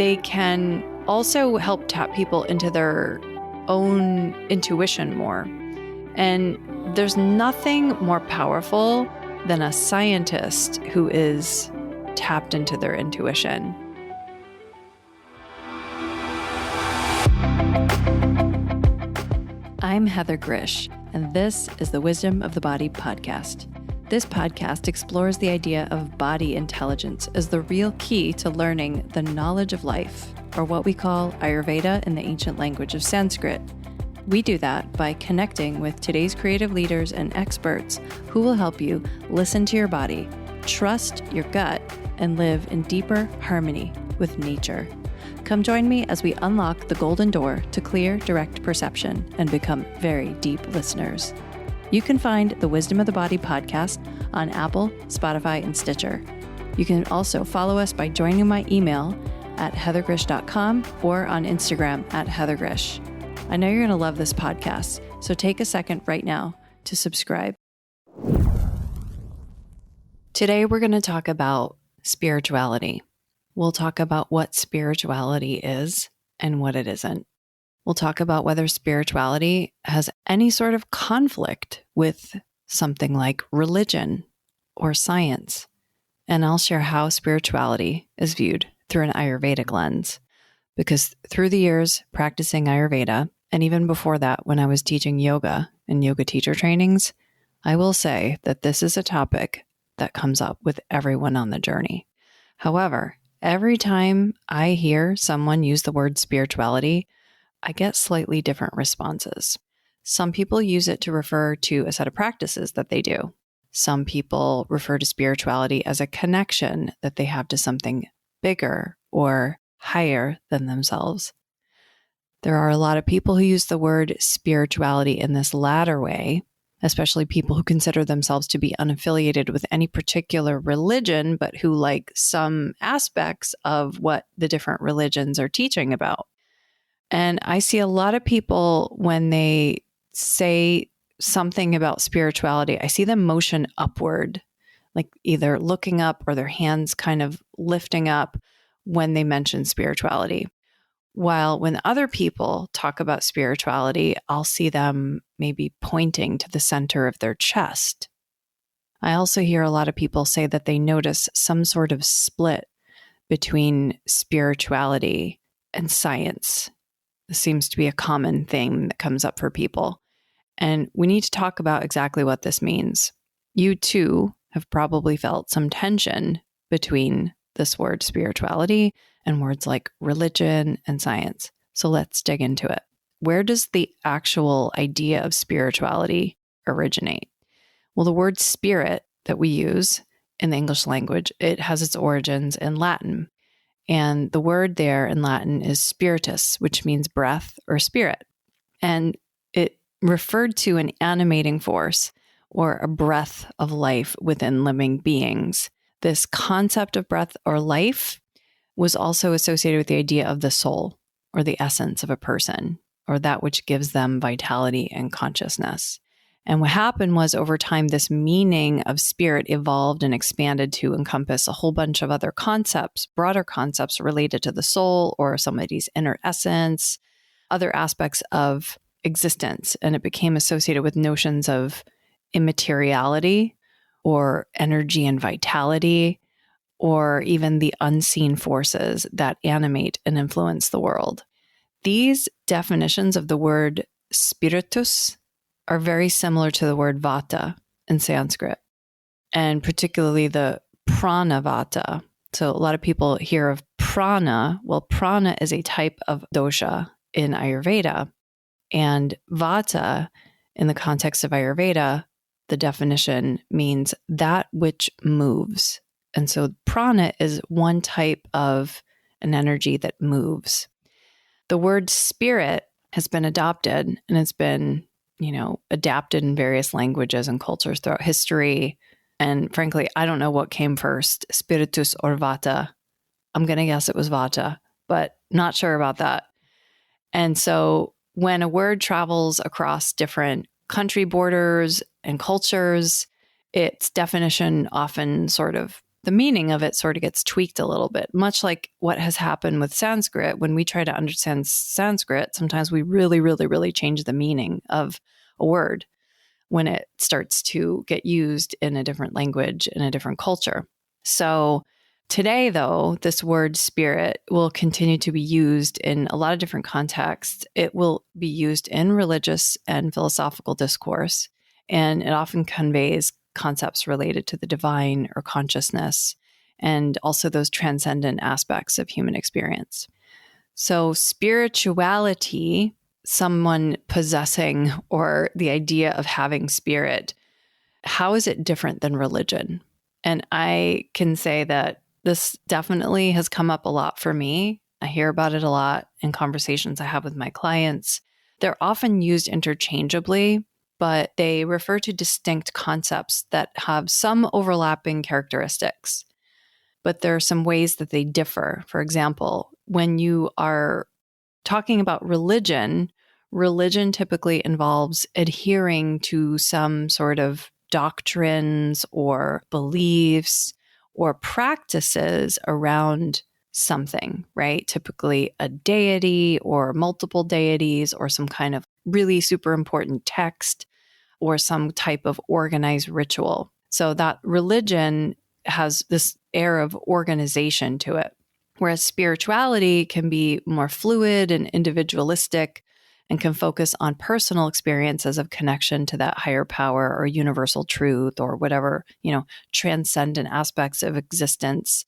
they can also help tap people into their own intuition more. And there's nothing more powerful than a scientist who is tapped into their intuition. I'm Heather Grzych, and this is the Wisdom of the Body podcast. This podcast explores the idea of body intelligence as the real key to learning the knowledge of life, or what we call Ayurveda in the ancient language of Sanskrit. We do that by connecting with today's creative leaders and experts who will help you listen to your body, trust your gut, and live in deeper harmony with nature. Come join me as we unlock the golden door to clear, direct perception and become very deep listeners. You can find the Wisdom of the Body podcast on Apple, Spotify, and Stitcher. You can also follow us by joining my email at heathergrish.com or on Instagram at heathergrish. I know you're going to love this podcast, so take a second right now to subscribe. Today, we're going to talk about spirituality. We'll talk about what spirituality is and what it isn't. We'll talk about whether spirituality has any sort of conflict with something like religion or science. And I'll share how spirituality is viewed through an Ayurvedic lens. Because through the years practicing Ayurveda, and even before that when I was teaching yoga and yoga teacher trainings, I will say that this is a topic that comes up with everyone on the journey. However, every time I hear someone use the word spirituality, I get slightly different responses. Some people use it to refer to a set of practices that they do. Some people refer to spirituality as a connection that they have to something bigger or higher than themselves. There are a lot of people who use the word spirituality in this latter way, especially people who consider themselves to be unaffiliated with any particular religion, but who like some aspects of what the different religions are teaching about. And I see a lot of people when they say something about spirituality, I see them motion upward, like either looking up or their hands kind of lifting up when they mention spirituality. While when other people talk about spirituality, I'll see them maybe pointing to the center of their chest. I also hear a lot of people say that they notice some sort of split between spirituality and science. This seems to be a common thing that comes up for people. And we need to talk about exactly what this means. You too have probably felt some tension between this word spirituality and words like religion and science. So let's dig into it. Where does the actual idea of spirituality originate? Well, the word spirit that we use in the English language, it has its origins in Latin. And the word there in Latin is spiritus, which means breath or spirit. And it referred to an animating force or a breath of life within living beings. This concept of breath or life was also associated with the idea of the soul or the essence of a person, or that which gives them vitality and consciousness. And what happened was over time, this meaning of spirit evolved and expanded to encompass a whole bunch of other concepts, broader concepts related to the soul or somebody's inner essence, other aspects of existence. And it became associated with notions of immateriality or energy and vitality, or even the unseen forces that animate and influence the world. These definitions of the word spiritus are very similar to the word vata in Sanskrit, and particularly the prana vata. So a lot of people hear of prana. Well, prana is a type of dosha in Ayurveda, and vata, in the context of Ayurveda, the definition means that which moves. And so prana is one type of an energy that moves. The word spirit has been adopted and it's been, adapted in various languages and cultures throughout history. And frankly, I don't know what came first, spiritus or vata. I'm going to guess it was vata, but not sure about that. And so when a word travels across different country borders and cultures, its definition often sort of the meaning of it sort of gets tweaked a little bit, much like what has happened with Sanskrit. When we try to understand Sanskrit, sometimes we really, really, really change the meaning of a word when it starts to get used in a different language, in a different culture. So today, though, this word spirit will continue to be used in a lot of different contexts. It will be used in religious and philosophical discourse, and it often conveys concepts related to the divine or consciousness, and also those transcendent aspects of human experience. So spirituality, someone possessing or the idea of having spirit, how is it different than religion? And I can say that this definitely has come up a lot for me. I hear about it a lot in conversations I have with my clients. They're often used interchangeably, but they refer to distinct concepts that have some overlapping characteristics. But there are some ways that they differ. For example, when you are talking about religion, religion typically involves adhering to some sort of doctrines or beliefs or practices around something, right? Typically a deity or multiple deities or some kind of really super important text or some type of organized ritual. So that religion has this air of organization to it, whereas spirituality can be more fluid and individualistic and can focus on personal experiences of connection to that higher power or universal truth or whatever, transcendent aspects of existence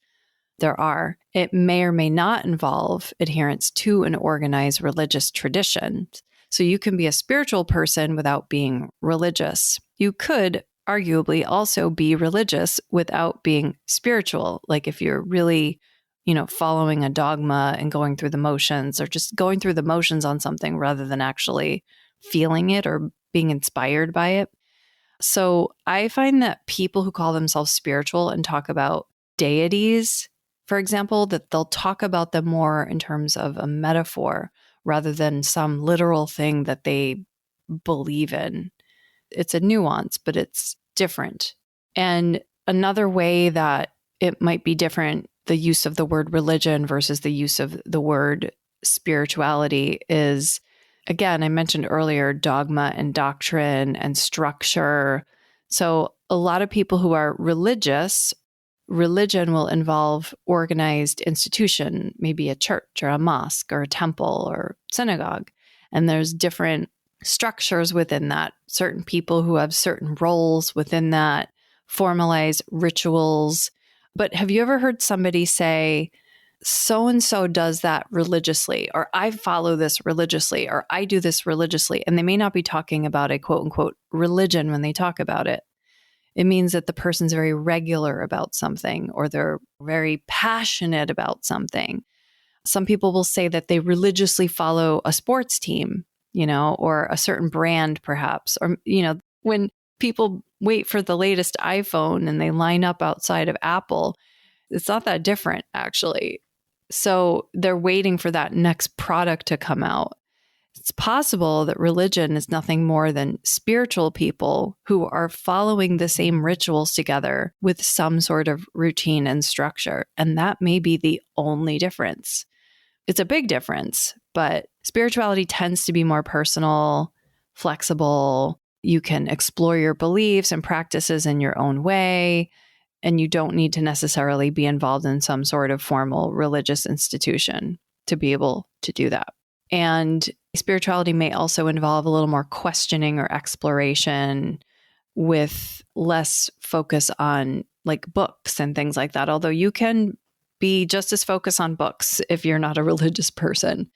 there are. It may or may not involve adherence to an organized religious tradition. So you can be a spiritual person without being religious. You could arguably also be religious without being spiritual. Like if you're really, following a dogma and going through the motions, or just going through the motions on something rather than actually feeling it or being inspired by it. So I find that people who call themselves spiritual and talk about deities, for example, that they'll talk about them more in terms of a metaphor rather than some literal thing that they believe in. It's a nuance, but it's different. And another way that it might be different, the use of the word religion versus the use of the word spirituality is, again, I mentioned earlier, dogma and doctrine and structure. So a lot of people who are religious, religion will involve organized institution, maybe a church or a mosque or a temple or synagogue. And there's different structures within that, certain people who have certain roles within that, formalized rituals. But have you ever heard somebody say, so-and-so does that religiously, or I follow this religiously, or I do this religiously? And they may not be talking about a quote unquote religion when they talk about it. It means that the person's very regular about something, or they're very passionate about something. Some people will say that they religiously follow a sports team, or a certain brand perhaps, or, when people wait for the latest iPhone and they line up outside of Apple, it's not that different actually. So they're waiting for that next product to come out. It's possible that religion is nothing more than spiritual people who are following the same rituals together with some sort of routine and structure. And that may be the only difference. It's a big difference, but spirituality tends to be more personal, flexible. You can explore your beliefs and practices in your own way, and you don't need to necessarily be involved in some sort of formal religious institution to be able to do that. And spirituality may also involve a little more questioning or exploration with less focus on like books and things like that. Although you can be just as focused on books if you're not a religious person.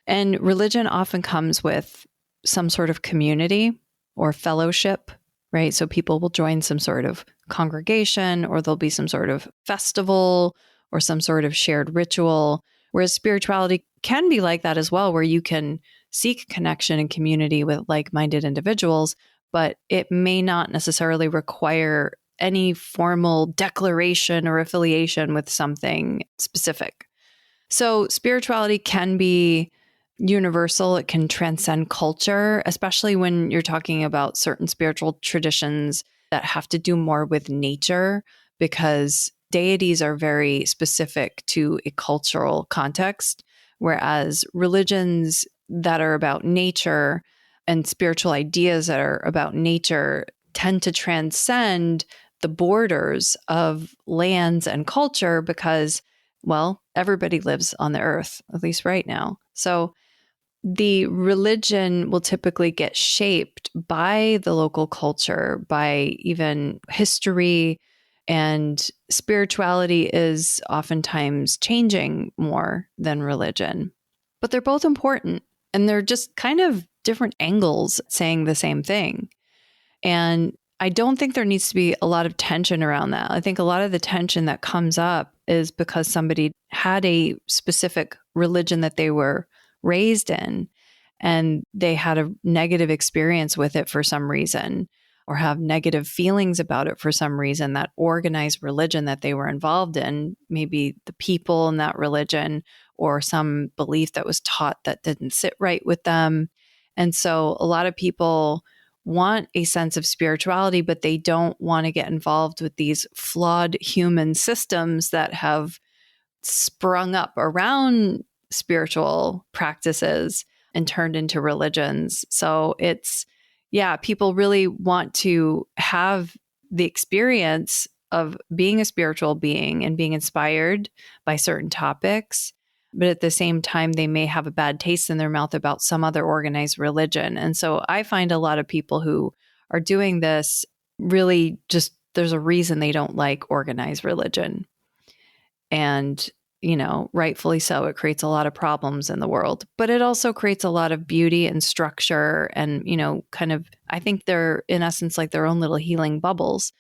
And religion often comes with some sort of community or fellowship, right? So people will join some sort of congregation, or there'll be some sort of festival or some sort of shared ritual. Whereas spirituality can be like that as well, where you can seek connection and community with like-minded individuals, but it may not necessarily require any formal declaration or affiliation with something specific. So spirituality can be universal. It can transcend culture, especially when you're talking about certain spiritual traditions that have to do more with nature, because deities are very specific to a cultural context, whereas religions that are about nature and spiritual ideas that are about nature tend to transcend the borders of lands and culture because, well, everybody lives on the earth, at least right now. So the religion will typically get shaped by the local culture, by even history, and spirituality is oftentimes changing more than religion. But they're both important, and they're just kind of different angles saying the same thing. And I don't think there needs to be a lot of tension around that. I think a lot of the tension that comes up is because somebody had a specific religion that they were raised in and they had a negative experience with it for some reason, or have negative feelings about it for some reason. That organized religion that they were involved in, maybe the people in that religion or some belief that was taught that didn't sit right with them. And so a lot of people want a sense of spirituality, but they don't want to get involved with these flawed human systems that have sprung up around spiritual practices and turned into religions. So it's, yeah, people really want to have the experience of being a spiritual being and being inspired by certain topics. But at the same time, they may have a bad taste in their mouth about some other organized religion. And so I find a lot of people who are doing this really just, there's a reason they don't like organized religion. And, you know, rightfully so, it creates a lot of problems in the world, but it also creates a lot of beauty and structure and, you know, kind of, I think they're in essence like their own little healing bubbles.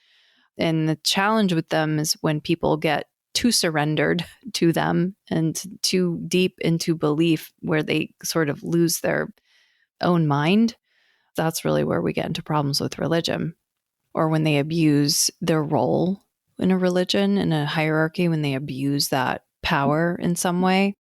And the challenge with them is when people get too surrendered to them and too deep into belief where they sort of lose their own mind. That's really where we get into problems with religion, or when they abuse their role in a religion, in a hierarchy, when they abuse that power in some way.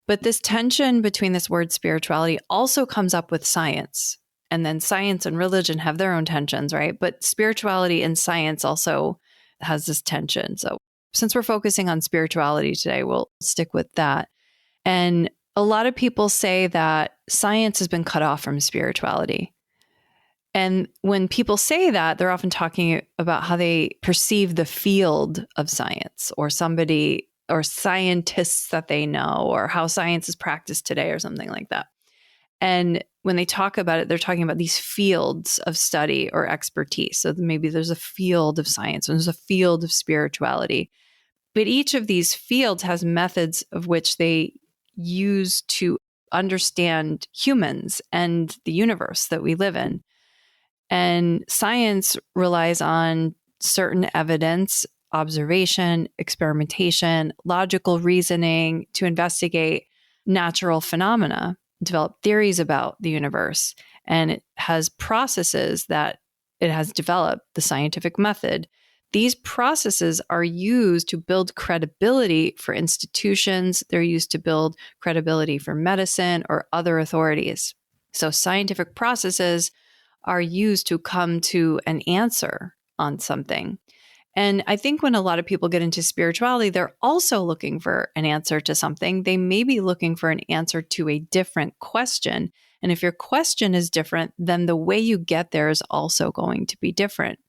But this tension between this word spirituality also comes up with science. And then science and religion have their own tensions, right? But spirituality and science also has this tension. So since we're focusing on spirituality today, we'll stick with that. And a lot of people say that science has been cut off from spirituality. And when people say that, they're often talking about how they perceive the field of science or somebody or scientists that they know or how science is practiced today or something like that. And when they talk about it, they're talking about these fields of study or expertise. So maybe there's a field of science and there's a field of spirituality. But each of these fields has methods of which they use to understand humans and the universe that we live in. And science relies on certain evidence, observation, experimentation, logical reasoning to investigate natural phenomena, develop theories about the universe. And it has processes that it has developed, the scientific method. These processes are used to build credibility for institutions. They're used to build credibility for medicine or other authorities. So scientific processes are used to come to an answer on something. And I think when a lot of people get into spirituality, they're also looking for an answer to something. They may be looking for an answer to a different question. And if your question is different, then the way you get there is also going to be different.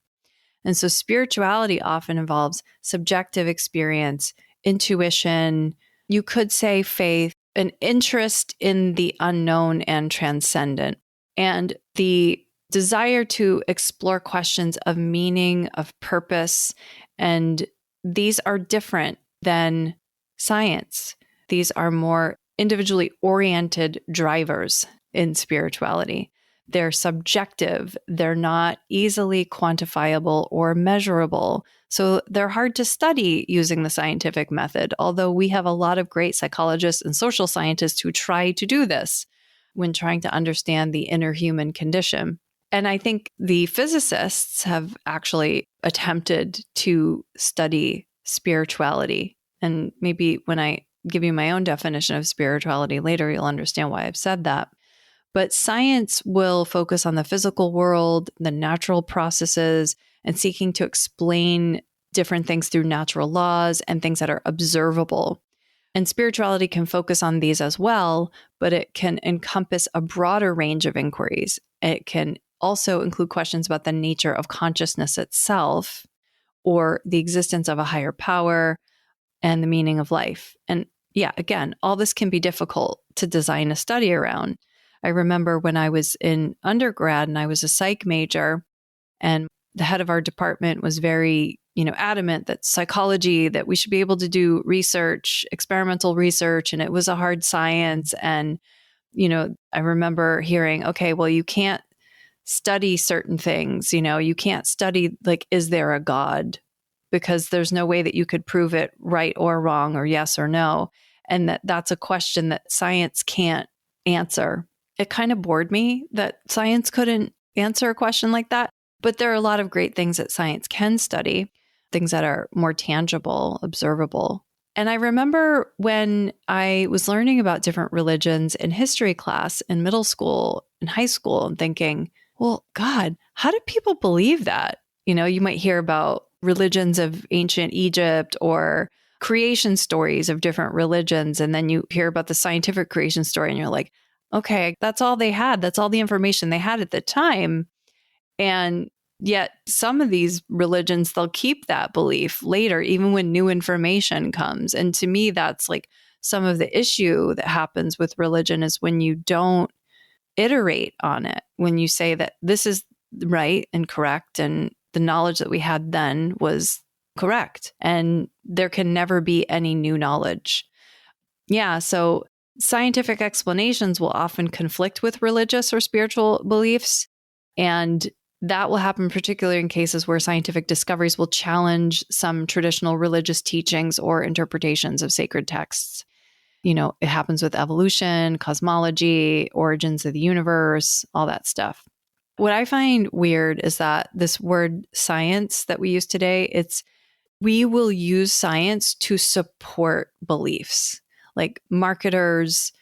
And so spirituality often involves subjective experience, intuition, you could say faith, an interest in the unknown and transcendent, and the desire to explore questions of meaning, of purpose. And these are different than science. These are more individually oriented drivers in spirituality. They're subjective. They're not easily quantifiable or measurable. So they're hard to study using the scientific method, although we have a lot of great psychologists and social scientists who try to do this when trying to understand the inner human condition. And I think the physicists have actually attempted to study spirituality. And maybe when I give you my own definition of spirituality later, you'll understand why I've said that. But science will focus on the physical world, the natural processes, and seeking to explain different things through natural laws and things that are observable. And spirituality can focus on these as well, but it can encompass a broader range of inquiries. It can also include questions about the nature of consciousness itself, or the existence of a higher power, and the meaning of life. And yeah, again, all this can be difficult to design a study around. I remember when I was in undergrad and I was a psych major, and the head of our department was very, adamant that psychology, that we should be able to do research, experimental research, and it was a hard science. And, I remember hearing, okay, well, you can't study certain things, you can't study, like, is there a God? Because there's no way that you could prove it right or wrong or yes or no. And that's a question that science can't answer. It kind of bored me that science couldn't answer a question like that. But there are a lot of great things that science can study, things that are more tangible, observable. And I remember when I was learning about different religions in history class in middle school and high school and thinking, well, God, how did people believe that? You might hear about religions of ancient Egypt or creation stories of different religions. And then you hear about the scientific creation story and you're like, okay, that's all they had. That's all the information they had at the time. And yet some of these religions, they'll keep that belief later, even when new information comes. And to me, that's like some of the issue that happens with religion is when you don't iterate on it, when you say that this is right and correct, and the knowledge that we had then was correct, and there can never be any new knowledge. Yeah, so scientific explanations will often conflict with religious or spiritual beliefs, and that will happen particularly in cases where scientific discoveries will challenge some traditional religious teachings or interpretations of sacred texts. It happens with evolution, cosmology, origins of the universe, all that stuff. What I find weird is that this word science that we use today, we will use science to support beliefs. Like marketers,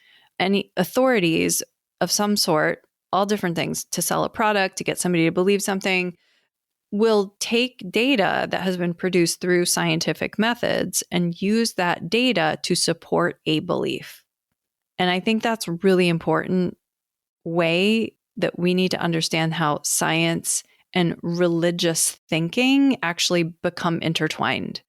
any authorities of some sort, all different things, to sell a product, to get somebody to believe something, will take data that has been produced through scientific methods and use that data to support a belief. And I think that's a really important way that we need to understand how science and religious thinking actually become intertwined.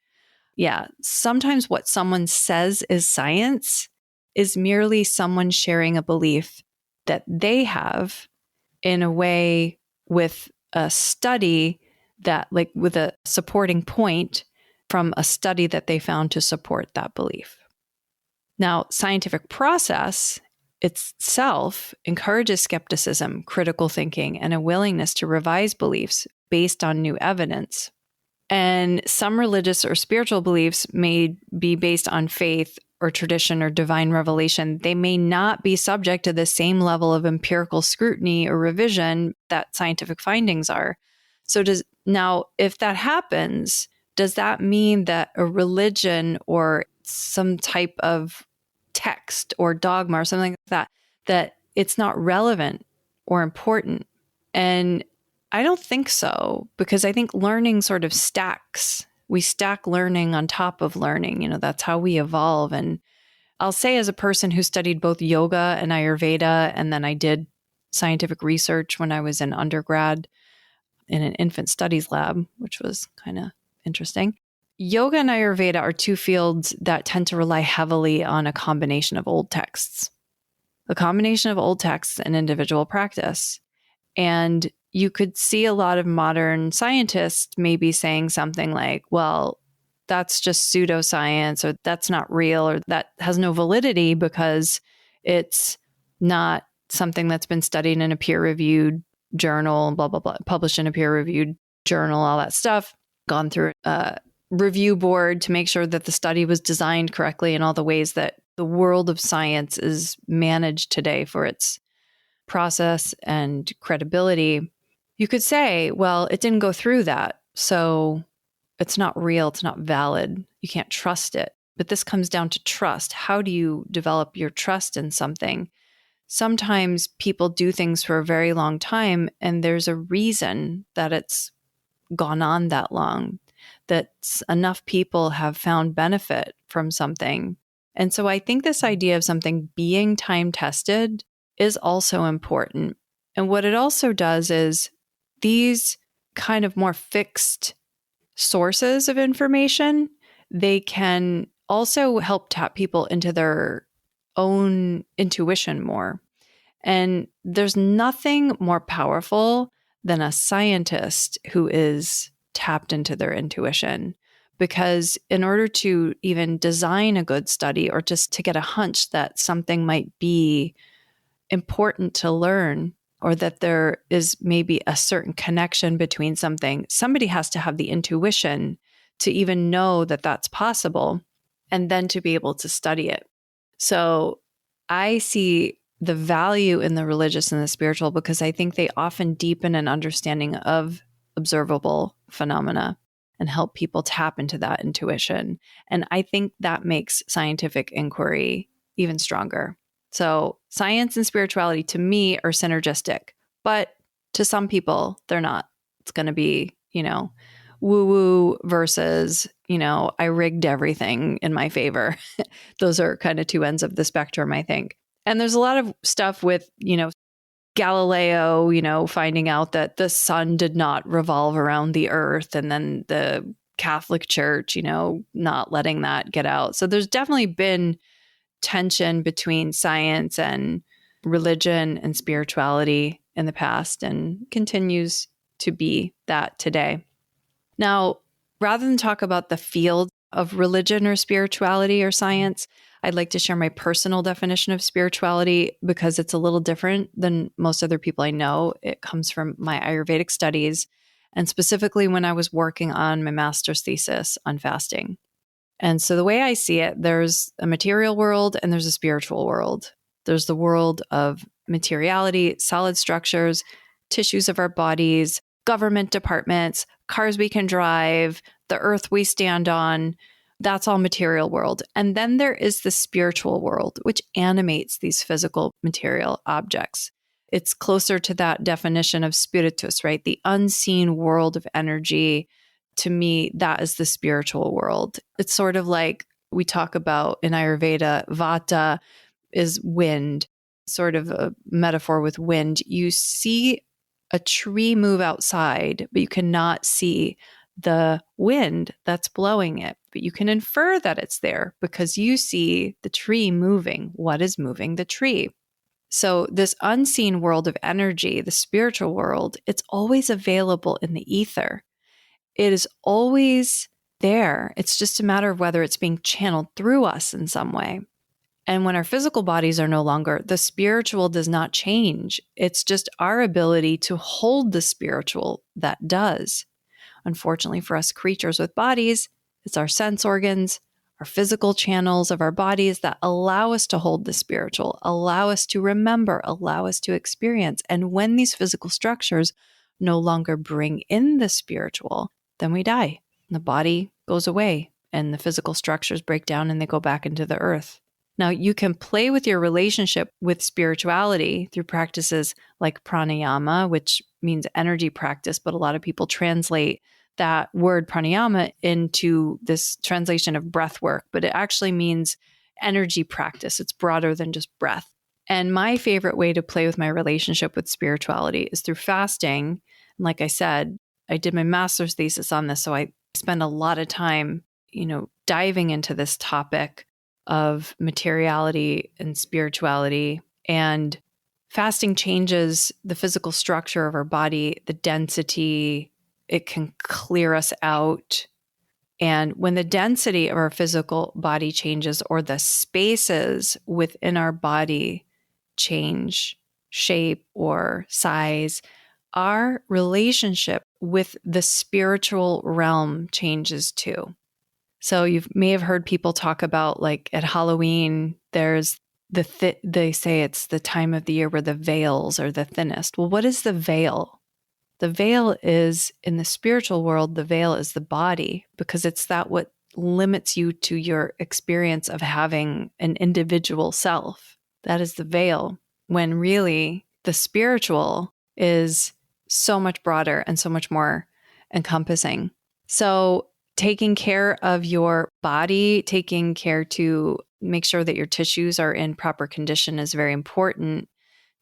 Yeah, sometimes what someone says is science is merely someone sharing a belief that they have in a way with a study that, like, with a supporting point from a study that they found to support that belief. Now, scientific process itself encourages skepticism, critical thinking, and a willingness to revise beliefs based on new evidence. And some religious or spiritual beliefs may be based on faith or tradition or divine revelation. They may not be subject to the same level of empirical scrutiny or revision that scientific findings are. So now, if that happens, does that mean that a religion or some type of text or dogma or something like that it's not relevant or important? And I don't think so, because I think learning sort of stacks. We stack learning on top of learning. That's how we evolve. And I'll say, as a person who studied both yoga and Ayurveda, and then I did scientific research when I was in undergrad in an infant studies lab, which was kind of interesting. Yoga and Ayurveda are two fields that tend to rely heavily on a combination of old texts. A combination of old texts and individual practice. And you could see a lot of modern scientists maybe saying something like, well, that's just pseudoscience, or that's not real, or that has no validity because it's not something that's been studied in a peer-reviewed journal, blah, blah, blah, published in a peer-reviewed journal, all that stuff, gone through a review board to make sure that the study was designed correctly in all the ways that the world of science is managed today for its process and credibility. You could say, well, it didn't go through that, so it's not real, it's not valid, you can't trust it. But this comes down to trust. How do you develop your trust in something? Sometimes people do things for a very long time, and there's a reason that it's gone on that long. that enough people have found benefit from something. And so I think this idea of something being time tested is also important. And what it also does is these kind of more fixed sources of information, they can also help tap people into their own intuition more. And there's nothing more powerful than a scientist who is tapped into their intuition. Because in order to even design a good study or just to get a hunch that something might be important to learn, or that there is maybe a certain connection between something, somebody has to have the intuition to even know that that's possible and then to be able to study it. So I see the value in the religious and the spiritual because I think they often deepen an understanding of observable phenomena and help people tap into that intuition. And I think that makes scientific inquiry even stronger. So science and spirituality to me are synergistic, but to some people, they're not. It's going to be, woo-woo versus, I rigged everything in my favor. Those are kind of two ends of the spectrum, I think. And there's a lot of stuff with, Galileo, finding out that the sun did not revolve around the earth, and then the Catholic Church, not letting that get out. So there's definitely been tension between science and religion and spirituality in the past and continues to be that today. Now, rather than talk about the field of religion or spirituality or science, I'd like to share my personal definition of spirituality because it's a little different than most other people I know. It comes from my Ayurvedic studies, and specifically when I was working on my master's thesis on fasting. And so the way I see it, there's a material world and there's a spiritual world. There's the world of materiality, solid structures, tissues of our bodies, government departments, cars we can drive, the earth we stand on. That's all material world. And then there is the spiritual world, which animates these physical material objects. It's closer to that definition of spiritus, right? The unseen world of energy. To me, that is the spiritual world. It's sort of like we talk about in Ayurveda, vata is wind, sort of a metaphor with wind. You see a tree move outside, but you cannot see the wind that's blowing it. But you can infer that it's there because you see the tree moving. What is moving the tree? So this unseen world of energy, the spiritual world, it's always available in the ether. It is always there. It's just a matter of whether it's being channeled through us in some way. And when our physical bodies are no longer, the spiritual does not change. It's just our ability to hold the spiritual that does. Unfortunately for us creatures with bodies, it's our sense organs, our physical channels of our bodies that allow us to hold the spiritual, allow us to remember, allow us to experience. And when these physical structures no longer bring in the spiritual, then we die. The body goes away and the physical structures break down and they go back into the earth. Now, you can play with your relationship with spirituality through practices like pranayama, which means energy practice, but a lot of people translate that word pranayama into this translation of breath work, but it actually means energy practice. It's broader than just breath. And my favorite way to play with my relationship with spirituality is through fasting. And like I said, I did my master's thesis on this, so I spend a lot of time, diving into this topic of materiality and spirituality. And fasting changes the physical structure of our body, the density. It can clear us out. And when the density of our physical body changes, or the spaces within our body change shape or size, our relationship with the spiritual realm changes too. So you may have heard people talk about, like at Halloween, there's they say it's the time of the year where the veils are the thinnest. Well, what is the veil? The veil is, in the spiritual world, the veil is the body, because it's that what limits you to your experience of having an individual self. That is the veil, when really the spiritual is so much broader and so much more encompassing. So taking care of your body, taking care to make sure that your tissues are in proper condition is very important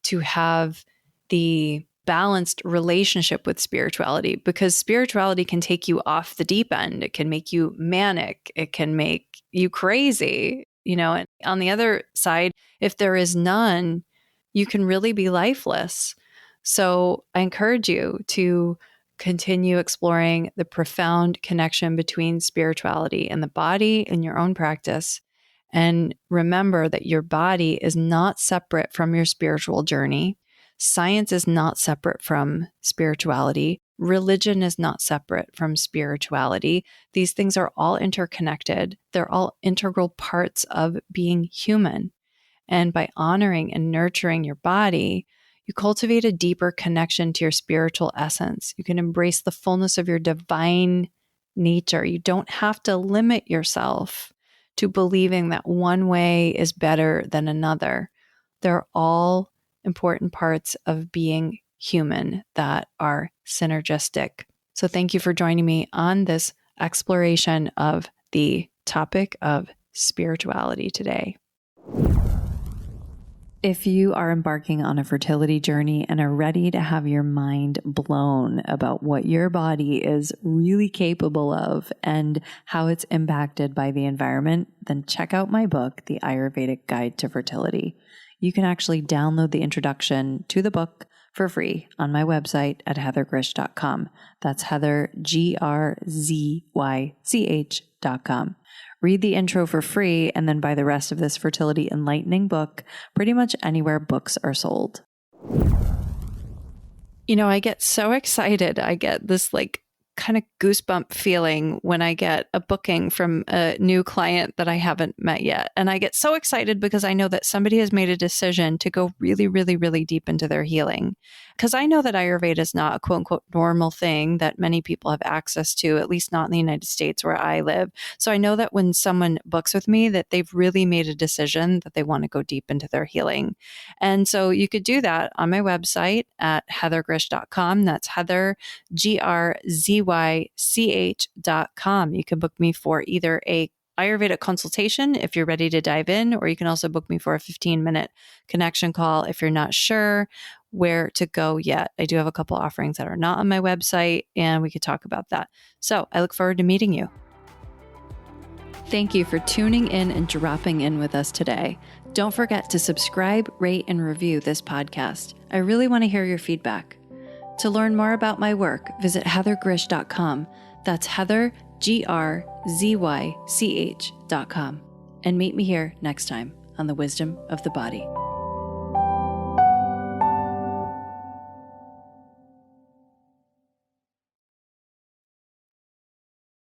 to have the balanced relationship with spirituality, because spirituality can take you off the deep end. It can make you manic. It can make you crazy, and on the other side, if there is none, you can really be lifeless. So I encourage you to continue exploring the profound connection between spirituality and the body in your own practice. And remember that your body is not separate from your spiritual journey. Science is not separate from spirituality. Religion is not separate from spirituality. These things are all interconnected. They're all integral parts of being human. And by honoring and nurturing your body, you cultivate a deeper connection to your spiritual essence. You can embrace the fullness of your divine nature. You don't have to limit yourself to believing that one way is better than another. They're all important parts of being human that are synergistic. So thank you for joining me on this exploration of the topic of spirituality today. If you are embarking on a fertility journey and are ready to have your mind blown about what your body is really capable of and how it's impacted by the environment, then check out my book, The Ayurvedic Guide to Fertility. You can actually download the introduction to the book for free on my website at heathergrzych.com. That's Heather, GRZYCH.com. Read the intro for free and then buy the rest of this fertility enlightening book pretty much anywhere books are sold. I get so excited. I get this kind of goosebump feeling when I get a booking from a new client that I haven't met yet. And I get so excited because I know that somebody has made a decision to go really, really, really deep into their healing. Because I know that Ayurveda is not a quote unquote normal thing that many people have access to, at least not in the United States where I live. So I know that when someone books with me, that they've really made a decision that they want to go deep into their healing. And so you could do that on my website at heathergrzych.com. That's Heather, GRZYCH.com. You can book me for either a Ayurvedic consultation if you're ready to dive in, or you can also book me for a 15-minute connection call if you're not sure where to go yet. I do have a couple offerings that are not on my website, and we could talk about that. So I look forward to meeting you. Thank you for tuning in and dropping in with us today. Don't forget to subscribe, rate, and review this podcast. I really want to hear your feedback. To learn more about my work, visit heathergrzych.com. That's Heather, GRZYCH.com. And meet me here next time on The Wisdom of the Body.